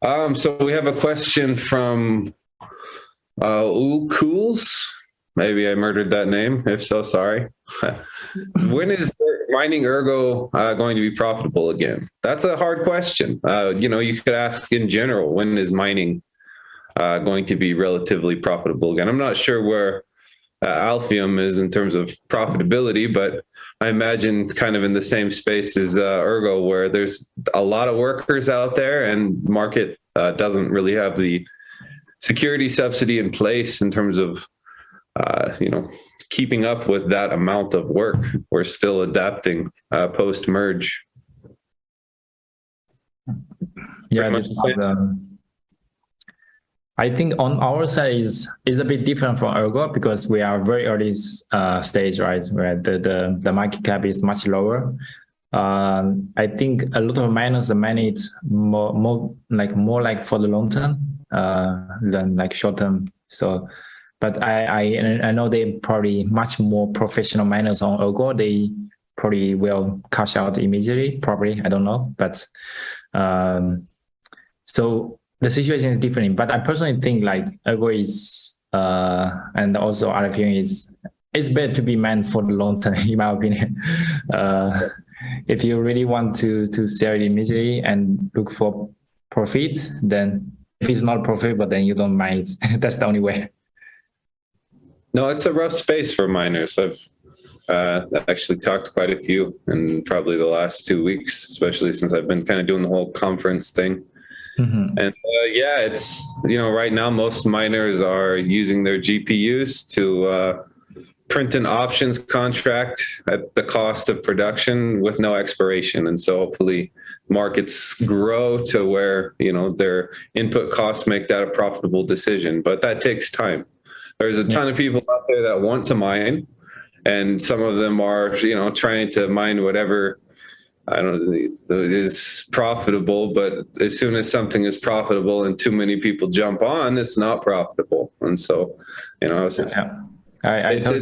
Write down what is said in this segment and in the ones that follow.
So we have a question from Cools. Maybe I murdered that name. If so, sorry. When is mining Ergo going to be profitable again? That's a hard question. You could ask in general, when is mining going to be relatively profitable again? I'm not sure where Alphium is in terms of profitability, but I imagine kind of in the same space as Ergo, where there's a lot of workers out there and market doesn't really have the security subsidy in place in terms of, keeping up with that amount of work. We're still adapting post-merge. Yeah, I think on our side is a bit different from Ergo because we are very early stage, right? Where the market cap is much lower. I think a lot of miners manage it more like for the long term than like short term. So, but I know they probably much more professional miners on Ergo. They probably will cash out immediately. Probably, I don't know, but so the situation is different. But I personally think like Ergo is and also other thing is it's better to be mined for the long term, in my opinion. If you really want to sell it immediately and look for profit, then if it's not profitable, then you don't mind. That's the only way. No, it's a rough space for miners. I've actually talked to quite a few in probably the last 2 weeks, especially since I've been kind of doing the whole conference thing. Mm-hmm. And yeah, it's, right now most miners are using their GPUs to print an options contract at the cost of production with no expiration. And so hopefully markets grow to where, their input costs make that a profitable decision. But that takes time. There's a ton of people out there that want to mine, and some of them are, trying to mine whatever, I don't know, is profitable. But as soon as something is profitable and too many people jump on, it's not profitable. And so, I totally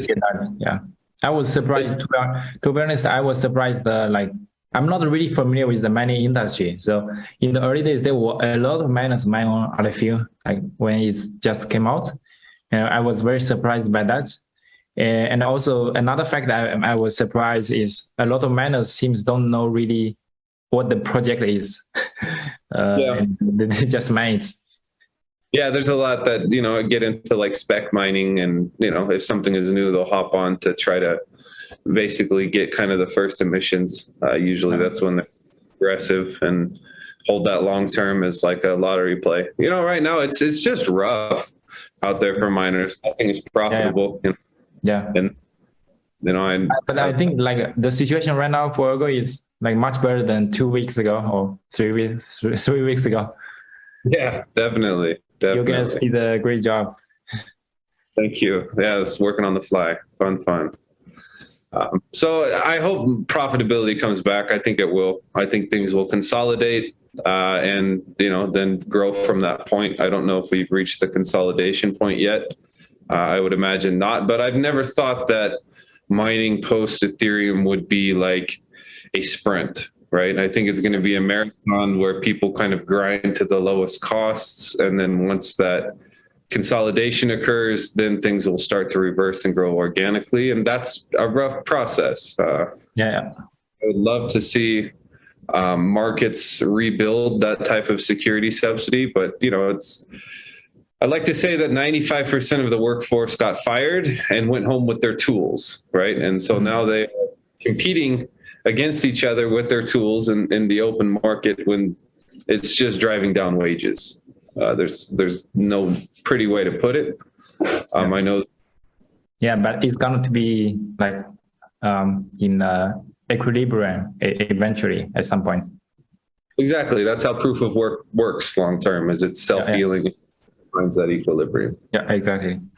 get that. Yeah, I was surprised. To be honest, I was surprised. I'm not really familiar with the mining industry. So in the early days, there were a lot of miners mine on other field, like when it just came out. I was very surprised by that. And also another fact that I was surprised is a lot of miners don't know really what the project is. And they just mine it. Yeah, there's a lot that, get into like spec mining, and, if something is new, they'll hop on to try to basically get kind of the first emissions. Usually that's when they're aggressive and hold that long term as like a lottery play. Right now it's just rough out there for miners. Nothing is profitable. Yeah. And, but I think like the situation right now for Ergo is like much better than 2 weeks ago or 3 weeks ago. Yeah, definitely. You guys did a great job. Thank you. Yeah, it's working on the fly. Fun. So I hope profitability comes back. I think it will. I think things will consolidate and, then grow from that point. I don't know if we've reached the consolidation point yet. I would imagine not, but I've never thought that mining post Ethereum would be like a sprint. Right. I think it's going to be a marathon where people kind of grind to the lowest costs. And then once that consolidation occurs, then things will start to reverse and grow organically. And that's a rough process. I would love to see markets rebuild that type of security subsidy. But, I'd like to say that 95% of the workforce got fired and went home with their tools. Right. And so now they are competing against each other with their tools in the open market when it's just driving down wages. There's no pretty way to put it. I know. Yeah, but it's going to be like in equilibrium eventually at some point. Exactly. That's how proof of work works long term, is it's self-healing. Finds that equilibrium. Yeah, exactly.